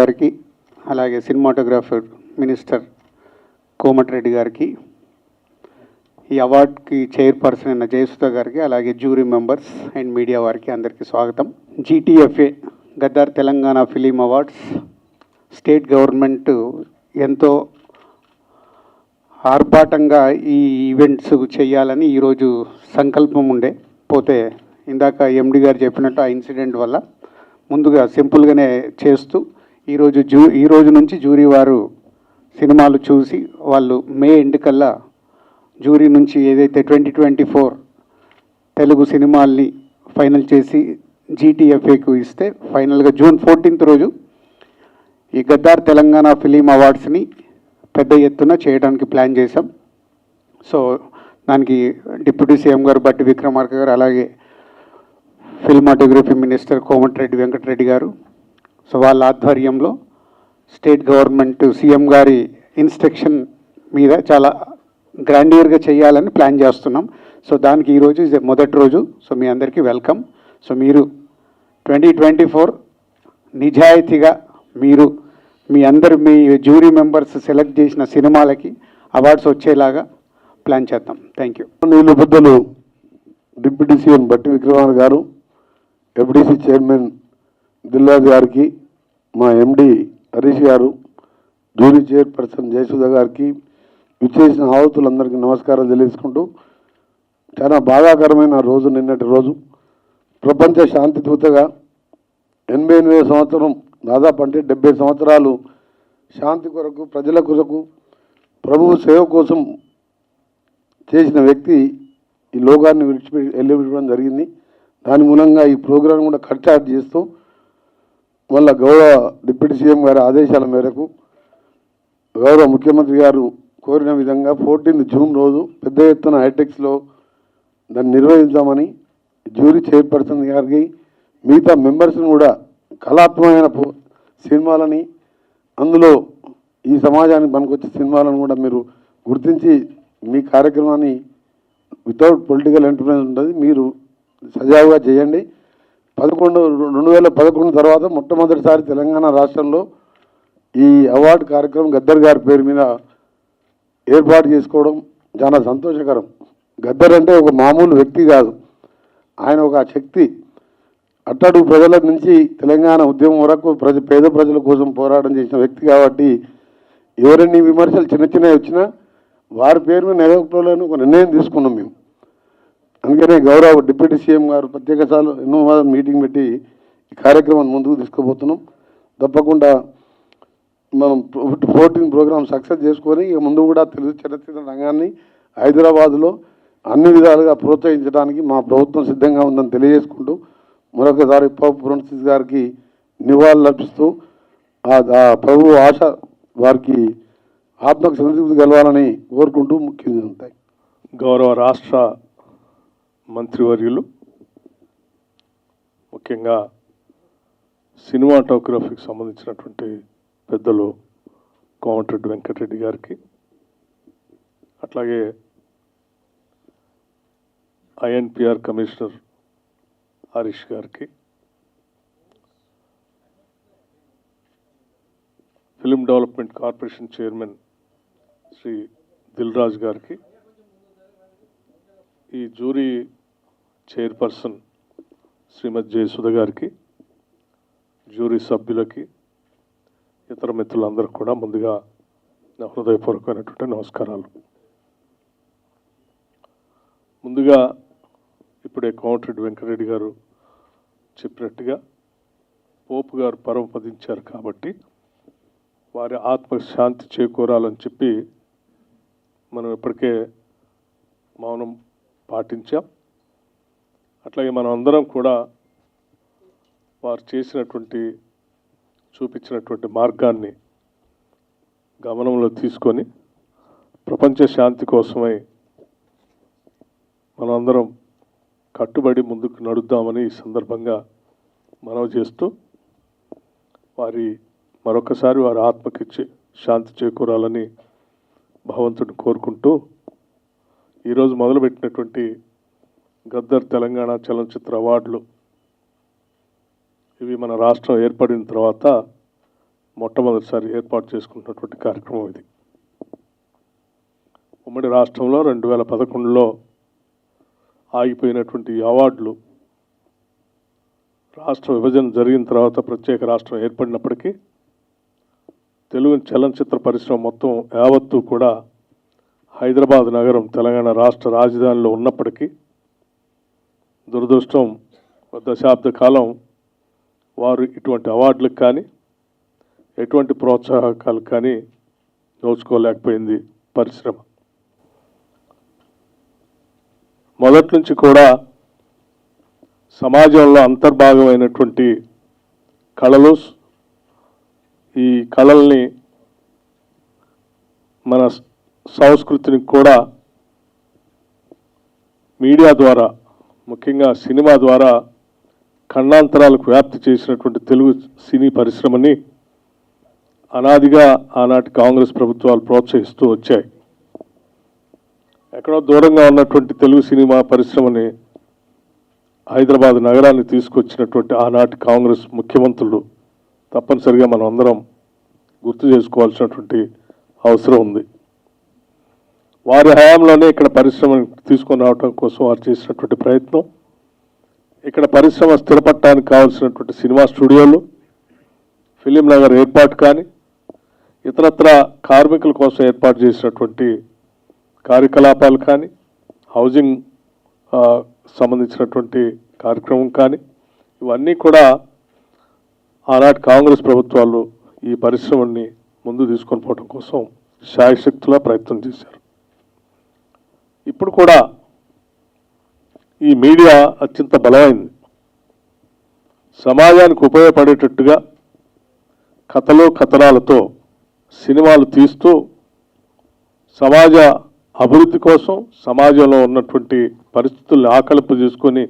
గారికి అలాగే cinematographer minister Komatireddy గారికి, ఈ అవార్డ్కి చైర్పర్సన్ అయిన జయసుధ గారికి, అలాగే జ్యూరీ మెంబర్స్ అండ్ మీడియా వారికి అందరికీ స్వాగతం. GTFA Gaddar Telangana film awards state government ఎంతో ఆర్భాటంగా ఈ ఈవెంట్స్ చేయాలని ఈరోజు సంకల్పం ఉండే, పోతే ఇందాక MD గారు చెప్పినట్టు ఆ ఇన్సిడెంట్ వల్ల ముందుగా సింపుల్గానే చేస్తూ ఈరోజు నుంచి జ్యూరీ వారు సినిమాలు చూసి వాళ్ళు మే ఎండ్ కల్లా జ్యూరీ నుంచి ఏదైతే 2024 తెలుగు సినిమాల్ని ఫైనల్ చేసి GTFAకు ఇస్తే ఫైనల్గా June 14th రోజు ఈ గద్దార్ తెలంగాణ ఫిలిం అవార్డ్స్ని పెద్ద ఎత్తున చేయడానికి ప్లాన్ చేశాం. సో దానికి డిప్యూటీ CM గారు బట్టి విక్రమార్క గారు, అలాగే ఫిల్మాటోగ్రఫీ మినిస్టర్ కోమటిరెడ్డి వెంకటరెడ్డి గారు, సో వాళ్ళ ఆధ్వర్యంలో స్టేట్ గవర్నమెంట్ CM గారి ఇన్స్ట్రక్షన్ మీద చాలా గ్రాండియర్గా చేయాలని ప్లాన్ చేస్తున్నాం. సో దానికి ఈరోజు మొదటి రోజు. సో మీ అందరికీ వెల్కమ్. సో మీరు 2024 నిజాయితీగా మీరు మీ జ్యూరీ మెంబర్స్ సెలెక్ట్ చేసిన సినిమాలకి అవార్డ్స్ వచ్చేలాగా ప్లాన్ చేద్దాం. Thank you. నీళ్ళు పెద్దలు డిప్యూటీ CM బట్టి విక్రమార్క గారు, FDC చైర్మన్ దిల్రాజు గారికి, మా MD హరీష్ గారు, జ్యూరీ చైర్పర్సన్ జయసుధ గారికి, విచ్చేసిన ఆహుతులందరికీ నమస్కారాలు తెలియజేసుకుంటూ, చాలా బాధాకరమైన రోజు నిన్నటి రోజు. ప్రపంచ శాంతి దూతగా 88వ సంవత్సరం, దాదాపు అంటే 70 సంవత్సరాలు శాంతి కొరకు, ప్రజల కొరకు, ప్రభువు సేవ కోసం చేసిన వ్యక్తి ఈ లోకాన్ని వెళ్ళిపెట్టడం జరిగింది. దాని మూలంగా ఈ ప్రోగ్రాం కూడా కట్చార్ట్ చేస్తూ మళ్ళా గౌరవ డిప్యూటీ CM గారి ఆదేశాల మేరకు గౌరవ ముఖ్యమంత్రి గారు కోరిన విధంగా 14 జూన్ రోజు పెద్ద ఎత్తున హైటెక్స్లో దాన్ని నిర్వహించామని జ్యూరీ చైర్పర్సన్ గారికి, మిగతా మెంబర్స్ని కూడా కళాత్మకమైన సినిమాలని, అందులో ఈ సమాజానికి పనికొచ్చే సినిమాలను కూడా మీరు గుర్తించి మీ కార్యక్రమాన్ని వితౌట్ పొలిటికల్ ఎంటర్ప్రైజ్ ఉంటుంది, మీరు సజావుగా చేయండి. 2011 తర్వాత మొట్టమొదటిసారి తెలంగాణ రాష్ట్రంలో ఈ అవార్డు కార్యక్రమం గద్దర్ గారి పేరు మీద ఏర్పాటు చేసుకోవడం చాలా సంతోషకరం. గద్దర్ అంటే ఒక మామూలు వ్యక్తి కాదు, ఆయన ఒక శక్తి. అట్టడుగు ప్రజల నుంచి తెలంగాణ ఉద్యమం వరకు పేద ప్రజల కోసం పోరాటం చేసిన వ్యక్తి కాబట్టి ఎవరెన్ని విమర్శలు చిన్న చిన్నవి వచ్చినా వారి పేరు మీద నెలకొల్పాలని ఒక నిర్ణయం తీసుకున్నాం మేము. అందుకనే గౌరవ డిప్యూటీ CM గారు ప్రత్యేకసార్లు ఎన్నో మీటింగ్ పెట్టి ఈ కార్యక్రమాన్ని ముందుకు తీసుకుపోతున్నాం. తప్పకుండా మనం 14 ప్రోగ్రామ్ సక్సెస్ చేసుకొని ఇక ముందు కూడా తెలుగు చలనచిత్ర రంగాన్ని హైదరాబాదులో అన్ని విధాలుగా ప్రోత్సహించడానికి మా ప్రభుత్వం సిద్ధంగా ఉందని తెలియజేసుకుంటూ, మరొకసారి పోప్ ఫ్రాన్సిస్ గారికి నివాళులు అర్పిస్తూ, ఆ ప్రభు ఆశ వారికి ఆత్మకు సంతృప్తి కలవాలని కోరుకుంటూ ముఖ్యంగా ఉంటాయి. గౌరవ రాష్ట్ర మంత్రివర్యులు, ముఖ్యంగా సినిమాటోగ్రఫీకి సంబంధించినటువంటి పెద్దలు కోమటిరెడ్డి వెంకటరెడ్డి గారికి, అట్లాగే INPR కమిషనర్ హరీష్ గారికి, film development corporation chairman Shri Dil Raju గారికి, ఈ జ్యూరీ చైర్పర్సన్ శ్రీమతి జయసుధ గారికి, జ్యూరీ సభ్యులకి, ఇతర మిత్రులందరికీ కూడా ముందుగా నా హృదయపూర్వకమైనటువంటి నమస్కారాలు. ముందుగా ఇప్పుడే కోమటిరెడ్డి వెంకటరెడ్డి గారు చెప్పినట్టుగా పోపు గారు పరమపదించారు కాబట్టి వారి ఆత్మశాంతి చేకూరాలని చెప్పి మనం ఇప్పటికే మౌనం పాటించాం. అట్లాగే మనం అందరం కూడా వారు చూపించినటువంటి మార్గాన్ని గమనంలో తీసుకొని ప్రపంచ శాంతి కోసమై మనందరం కట్టుబడి ముందుకు నడుద్దామని ఈ సందర్భంగా మనవి చేస్తూ, మరొకసారి వారి ఆత్మకి శాంతి చేకూరాలని భగవంతుడిని కోరుకుంటూ, ఈరోజు మొదలుపెట్టినటువంటి గద్దర్ తెలంగాణ చలనచిత్ర అవార్డులు ఇవి మన రాష్ట్రం ఏర్పడిన తర్వాత మొట్టమొదటిసారి ఏర్పాటు చేసుకున్నటువంటి కార్యక్రమం ఇది. ఉమ్మడి రాష్ట్రంలో 2011లో ఆగిపోయినటువంటి ఈ అవార్డులు రాష్ట్ర విభజన జరిగిన తర్వాత ప్రత్యేక రాష్ట్రం ఏర్పడినప్పటికీ తెలుగు చలనచిత్ర పరిశ్రమ మొత్తం యావత్తు కూడా హైదరాబాద్ నగరం తెలంగాణ రాష్ట్ర రాజధానిలో ఉన్నప్పటికీ దురదృష్టం దశాబ్ద కాలం వారు ఇటువంటి అవార్డులకు కానీ ఎటువంటి ప్రోత్సాహకాలు కానీ నోచుకోలేకపోయింది పరిశ్రమ. మొదటి నుంచి కూడా సమాజంలో అంతర్భాగమైనటువంటి కళలు, ఈ కళల్ని మన సంస్కృతిని కూడా మీడియా ద్వారా, ముఖ్యంగా సినిమా ద్వారా ఖండాంతరాలకు వ్యాప్తి చేసినటువంటి తెలుగు సినీ పరిశ్రమని అనాదిగా ఆనాటి కాంగ్రెస్ ప్రభుత్వాలు ప్రోత్సహిస్తూ వచ్చాయి. ఎక్కడో దూరంగా ఉన్నటువంటి తెలుగు సినిమా పరిశ్రమని హైదరాబాద్ నగరాన్ని తీసుకొచ్చినటువంటి ఆనాటి కాంగ్రెస్ ముఖ్యమంత్రులు తప్పనిసరిగా మనం అందరం గుర్తు చేసుకోవాల్సినటువంటి అవసరం ఉంది. వారి హయాంలోనే ఇక్కడ పరిశ్రమను తీసుకొని రావడం కోసం వారు చేసినటువంటి ప్రయత్నం, ఇక్కడ పరిశ్రమ స్థిరపడటానికి కావాల్సినటువంటి సినిమా స్టూడియోలు, ఫిలిం నగర్ ఏర్పాటు కానీ, ఇతరత్ర కార్మికుల కోసం ఏర్పాటు చేసినటువంటి కార్యకలాపాలు కానీ, హౌసింగ్ సంబంధించినటువంటి కార్యక్రమం కానీ, ఇవన్నీ కూడా ఆనాటి కాంగ్రెస్ ప్రభుత్వాలు ఈ పరిశ్రమని ముందు తీసుకొని పోవడం కోసం శాయశక్తులా ప్రయత్నం చేశారు. ఇప్పుడు కూడా ఈ మీడియా అత్యంత బలమైంది. సమాజానికి ఉపయోగపడేటట్టుగా కథలు కథనాలతో సినిమాలు తీస్తూ సమాజ అభివృద్ధి కోసం, సమాజంలో ఉన్నటువంటి పరిస్థితుల్ని ఆకలింపు చేసుకొని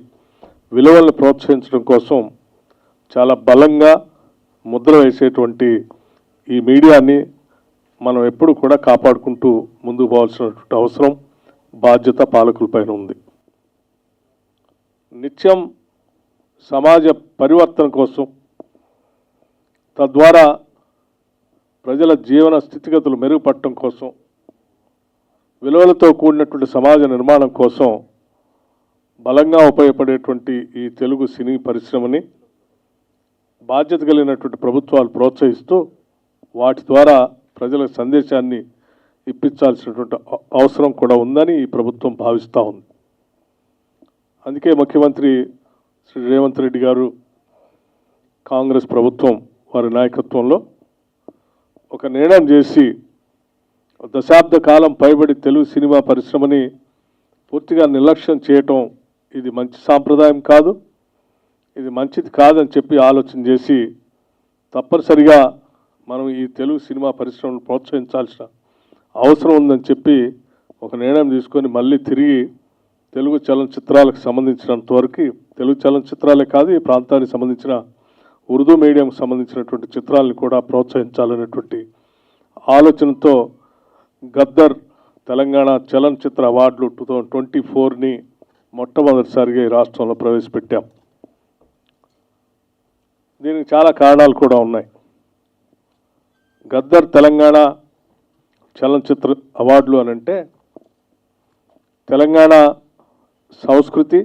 విలువలను ప్రోత్సహించడం కోసం చాలా బలంగా ముద్ర వేసేటువంటి ఈ మీడియాని మనం ఎప్పుడు కూడా కాపాడుకుంటూ ముందుకు పోవాల్సినటువంటి అవసరం, బాధ్యత పాలకులపైన ఉంది. నిత్యం సమాజ పరివర్తన కోసం, తద్వారా ప్రజల జీవన స్థితిగతులు మెరుగుపడటం కోసం, విలువలతో కూడినటువంటి సమాజ నిర్మాణం కోసం బలంగా ఉపయోగపడేటువంటి ఈ తెలుగు సినీ పరిశ్రమని బాధ్యత కలిగినటువంటి ప్రభుత్వాలు ప్రోత్సహిస్తూ వాటి ద్వారా ప్రజల సందేశాన్ని ఇప్పించాల్సినటువంటి అవసరం కూడా ఉందని ఈ ప్రభుత్వం భావిస్తూ ఉంది. అందుకే ముఖ్యమంత్రి శ్రీ రేవంత్ రెడ్డి గారు, కాంగ్రెస్ ప్రభుత్వం వారి నాయకత్వంలో ఒక నిర్ణయం చేసి దశాబ్ద కాలం పైబడి తెలుగు సినిమా పరిశ్రమని పూర్తిగా నిర్లక్ష్యం చేయటం ఇది మంచి సాంప్రదాయం కాదు, ఇది మంచిది కాదని చెప్పి ఆలోచన చేసి తప్పనిసరిగా మనం ఈ తెలుగు సినిమా పరిశ్రమను ప్రోత్సహించాల్సిన అవసరం ఉందని చెప్పి ఒక నిర్ణయం తీసుకొని మళ్ళీ తిరిగి తెలుగు చలనచిత్రాలకు సంబంధించినంత వరకు, తెలుగు చలనచిత్రాలే కాదు ఈ ప్రాంతానికి సంబంధించిన ఉర్దూ మీడియంకి సంబంధించినటువంటి చిత్రాలను కూడా ప్రోత్సహించాలనేటువంటి ఆలోచనతో గద్దర్ తెలంగాణ చలనచిత్ర అవార్డులు 2024ని మొట్టమొదటిసారిగా ఈ రాష్ట్రంలో ప్రవేశపెట్టాం. దీనికి చాలా కారణాలు కూడా ఉన్నాయి. గద్దర్ తెలంగాణ చలనచిత్ర అవార్డులు అనంటే తెలంగాణ సంస్కృతి,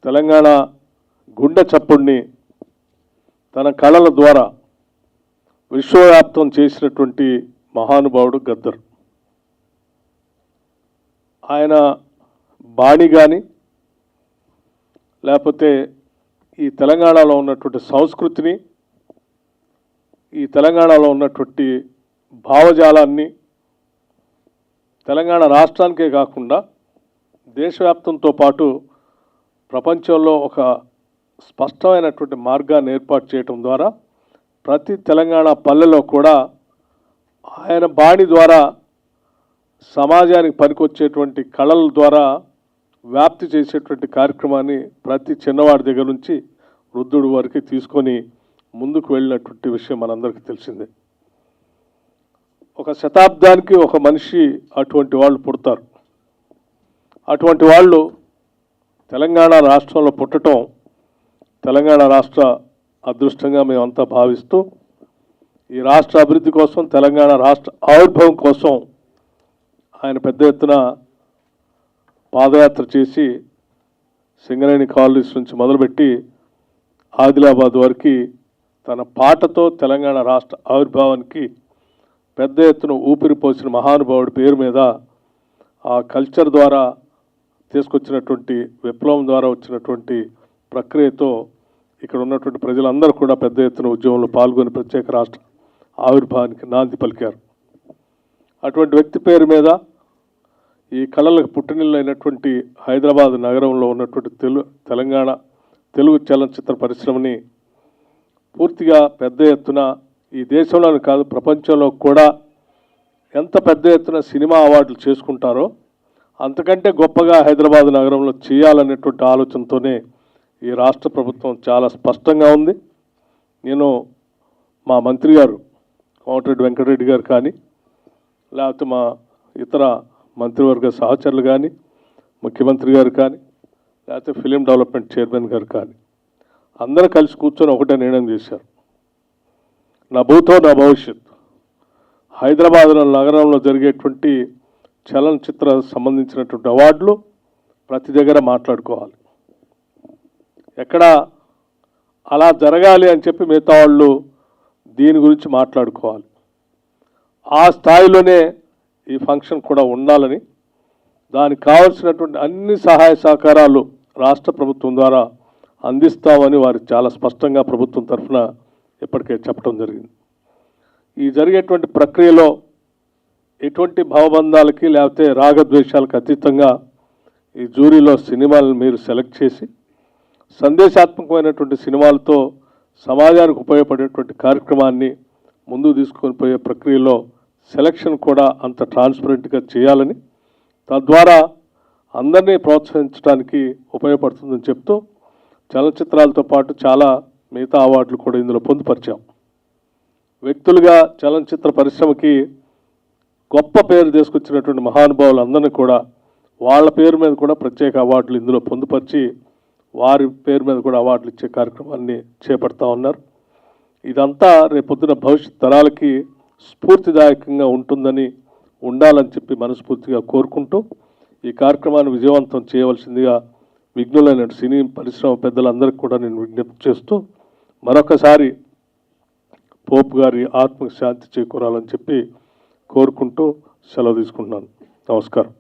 తెలంగాణ గుండె చప్పుడిని తన కళల ద్వారా విశ్వవ్యాప్తం చేసినటువంటి మహానుభావుడు గద్దర్. ఆయన బాణి కానీ, లేకపోతే ఈ తెలంగాణలో ఉన్నటువంటి సంస్కృతిని, ఈ తెలంగాణలో ఉన్నటువంటి భావజాలాన్ని తెలంగాణ రాష్ట్రానికే కాకుండా దేశవ్యాప్తంతో పాటు ప్రపంచంలో ఒక స్పష్టమైనటువంటి మార్గాన్ని ఏర్పాటు చేయటం ద్వారా ప్రతి తెలంగాణ పల్లెలో కూడా ఆయన బాణి ద్వారా సమాజానికి పనికొచ్చేటువంటి కళల ద్వారా వ్యాప్తి చేసేటువంటి కార్యక్రమాన్ని ప్రతి చిన్నవాడి దగ్గర నుంచి వృద్ధుడి వరకు తీసుకొని ముందుకు వెళ్ళినటువంటి విషయం మనందరికీ తెలిసిందే. ఒక శతాబ్దానికి ఒక మనిషి అటువంటి వాళ్ళు పుడతారు. అటువంటి వాళ్ళు తెలంగాణ రాష్ట్రంలో పుట్టడం తెలంగాణ రాష్ట్ర అదృష్టంగా మేమంతా భావిస్తూ ఈ రాష్ట్ర అభివృద్ధి కోసం, తెలంగాణ రాష్ట్ర ఆవిర్భావం కోసం ఆయన పెద్ద ఎత్తున పాదయాత్ర చేసి సింగరేణి కాలనీస్ నుంచి మొదలుపెట్టి ఆదిలాబాద్ వరకు తన పాటతో తెలంగాణ రాష్ట్ర ఆవిర్భావానికి పెద్ద ఎత్తున ఊపిరి పోసిన మహానుభావుడి పేరు మీద ఆ కల్చర్ ద్వారా తీసుకొచ్చినటువంటి విప్లవం ద్వారా వచ్చినటువంటి ప్రక్రియతో ఇక్కడ ఉన్నటువంటి ప్రజలందరూ కూడా పెద్ద ఎత్తున ఉద్యమంలో పాల్గొని ప్రత్యేక రాష్ట్ర ఆవిర్భావానికి నాంది పలికారు. అటువంటి వ్యక్తి పేరు మీద ఈ కళలకు పుట్టినిల్లు అయినటువంటి హైదరాబాద్ నగరంలో ఉన్నటువంటి తెలంగాణ తెలుగు చలనచిత్ర పరిశ్రమని పూర్తిగా పెద్ద ఎత్తున ఈ దేశంలోనే కాదు ప్రపంచంలో కూడా ఎంత పెద్ద ఎత్తున సినిమా అవార్డులు చేసుకుంటారో అంతకంటే గొప్పగా హైదరాబాద్ నగరంలో చేయాలనేటువంటి ఆలోచనతోనే ఈ రాష్ట్ర ప్రభుత్వం చాలా స్పష్టంగా ఉంది. నేను మా మంత్రి గారు కోమటిరెడ్డి వెంకటరెడ్డి గారు కానీ, లేకపోతే మా ఇతర మంత్రివర్గ సహచరులు కానీ, ముఖ్యమంత్రి గారు కానీ, లేకపోతే ఫిలిం డెవలప్మెంట్ చైర్మన్ గారు కానీ అందరూ కలిసి కూర్చొని ఒకటే నిర్ణయం చేశారు. నా భూతో నా భవిష్యత్, హైదరాబాద్ నగరంలో జరిగేటువంటి చలనచిత్ర సంబంధించినటువంటి అవార్డులు ప్రతి దగ్గర మాట్లాడుకోవాలి. ఎక్కడ అలా జరగాలి అని చెప్పి మిగతా వాళ్ళు దీని గురించి మాట్లాడుకోవాలి. ఆ స్థాయిలోనే ఈ ఫంక్షన్ కూడా ఉండాలని, దానికి కావాల్సినటువంటి అన్ని సహాయ సహకారాలు రాష్ట్ర ప్రభుత్వం ద్వారా అందిస్తామని వారు చాలా స్పష్టంగా ప్రభుత్వం తరఫున ఇప్పటికే చెప్పడం జరిగింది. ఈ జరిగేటువంటి ప్రక్రియలో ఎటువంటి భావబంధాలకి లేకపోతే రాగద్వేషాలకు అతీతంగా ఈ జ్యూరీలో సినిమాలను మీరు సెలెక్ట్ చేసి సందేశాత్మకమైనటువంటి సినిమాలతో సమాజానికి ఉపయోగపడేటువంటి కార్యక్రమాన్ని ముందుకు తీసుకొని పోయే ప్రక్రియలో సెలక్షన్ కూడా అంత ట్రాన్స్పరెంట్గా చేయాలని, తద్వారా అందరినీ ప్రోత్సహించడానికి ఉపయోగపడుతుందని చెప్తూ చలనచిత్రాలతో పాటు చాలా మిగతా అవార్డులు కూడా ఇందులో పొందుపరిచాం. వ్యక్తులుగా చలనచిత్ర పరిశ్రమకి గొప్ప పేరు తీసుకొచ్చినటువంటి మహానుభావులు అందరినీ కూడా వాళ్ళ పేరు మీద కూడా ప్రత్యేక అవార్డులు ఇందులో పొందుపరిచి వారి పేరు మీద కూడా అవార్డులు ఇచ్చే కార్యక్రమాన్ని చేపడతా ఉన్నారు. ఇదంతా రేపొద్దున భవిష్యత్ తరాలకి స్ఫూర్తిదాయకంగా ఉండాలని చెప్పి మనస్ఫూర్తిగా కోరుకుంటూ ఈ కార్యక్రమాన్ని విజయవంతం చేయవలసిందిగా విఘ్నులైన సినీ పరిశ్రమ పెద్దలందరికీ కూడా నేను విజ్ఞప్తి చేస్తూ మరొకసారి పోప్ గారి ఆత్మకు శాంతి చేకూరాలని చెప్పి కోరుకుంటూ సెలవు తీసుకుంటున్నాను. నమస్కారం.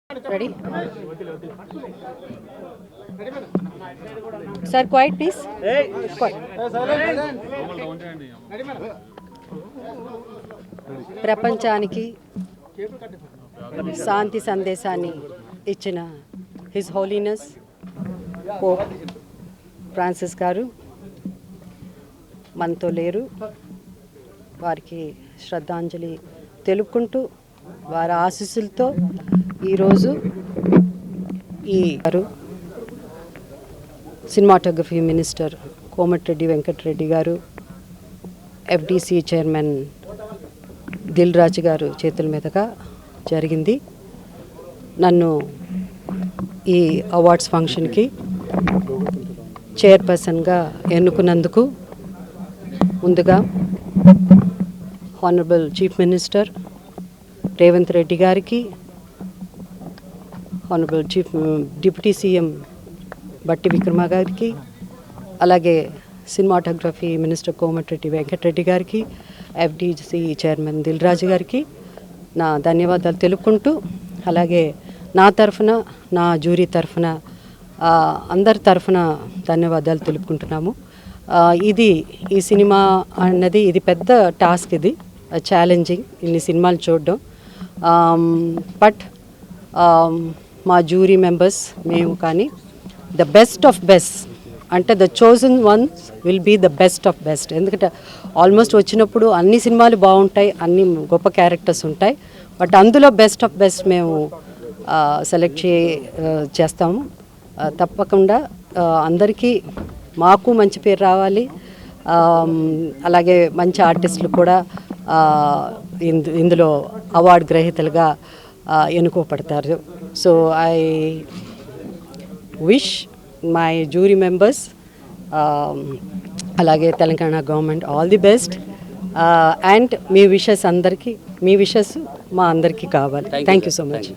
Ready? Sir, quiet please. Quiet. ప్రపంచానికి శాంతి సందేశాన్ని ఇచ్చిన హిజ్ హోలీనెస్ పోప్ ఫ్రాన్సిస్ గారు మనతో లేరు. వారికి శ్రద్ధాంజలి తెలుపుకుంటూ వారి ఆశీస్సులతో ఈరోజు ఈ సినిమాటోగ్రఫీ మినిస్టర్ కోమటిరెడ్డి వెంకటరెడ్డి గారు, ఎఫ్డిసి చైర్మన్ దిల్ రాజు గారు చేతుల మీదుగా జరిగింది. నన్ను ఈ అవార్డ్స్ ఫంక్షన్కి చైర్పర్సన్గా ఎన్నుకున్నందుకు ముందుగా honourable chief minister Revanth Reddy గారికి, హానరబుల్ డిప్యూటీ సీఎం బట్టి విక్రమ గారికి, అలాగే సినిమాటోగ్రఫీ మినిస్టర్ కోమటిరెడ్డి వెంకటరెడ్డి గారికి, ఎఫ్డీసీ చైర్మన్ దిల్ రాజు గారికి నా ధన్యవాదాలు తెలుపుకుంటూ, అలాగే నా తరఫున, నా జ్యూరీ తరఫున, అందరి తరఫున ధన్యవాదాలు తెలుపుకుంటున్నాము. ఈ సినిమా అన్నది ఇది పెద్ద టాస్క్, ఇది ఛాలెంజింగ్, ఇన్ని సినిమాలు చూడడం. బట్ మా జ్యూరీ మెంబర్స్ మేము కానీ ద బెస్ట్ ఆఫ్ బెస్ట్ అంటే the chosen ones will be the best of best. ఎందుకంటే ఆల్మోస్ట్ వచ్చినప్పుడు అన్ని సినిమాలు బాగుంటాయి, అన్ని గొప్ప క్యారెక్టర్స్ ఉంటాయి, బట్ అందులో బెస్ట్ ఆఫ్ బెస్ట్ మేము సెలెక్ట్ చేస్తాము. తప్పకుండా అందరికీ మాకు మంచి పేరు రావాలి, అలాగే మంచి ఆర్టిస్టులు కూడా ఇందులో అవార్డు గ్రహీతలుగా ఎన్నుకోబడతారు. So I wish my jury members అలాగే Telangana government all the best. And మీ విషెస్ అందరికీ, మీ విషెస్ మా అందరికీ కావాలి. Thank you so much.